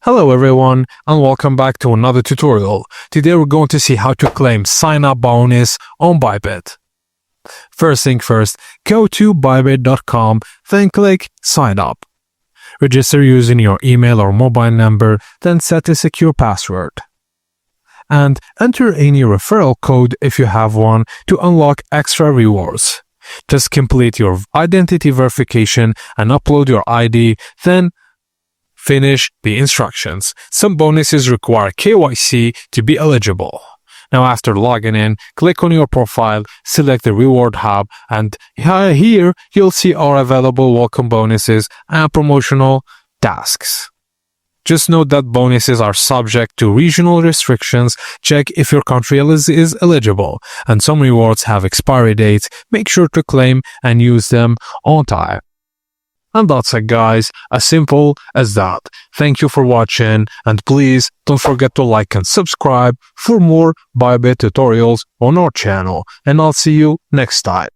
Hello everyone and welcome back to another tutorial. Today we're going to see how to claim sign up bonus on Bybit. First thing first, go to bybit.com, then click sign up. Register using your email or mobile number, then set a secure password. And enter any referral code if you have one to unlock extra rewards. Just complete your identity verification and upload your ID, then finish the instructions. Some bonuses require KYC to be eligible. Now after logging in, click on your profile, select the reward hub, and here you'll see our available welcome bonuses and promotional tasks. Just note that bonuses are subject to regional restrictions. Check if your country is eligible, and some rewards have expiry dates. Make sure to claim and use them on time. And that's it guys, as simple as that. Thank you for watching and please don't forget to like and subscribe for more Bybit tutorials on our channel, and I'll see you next time.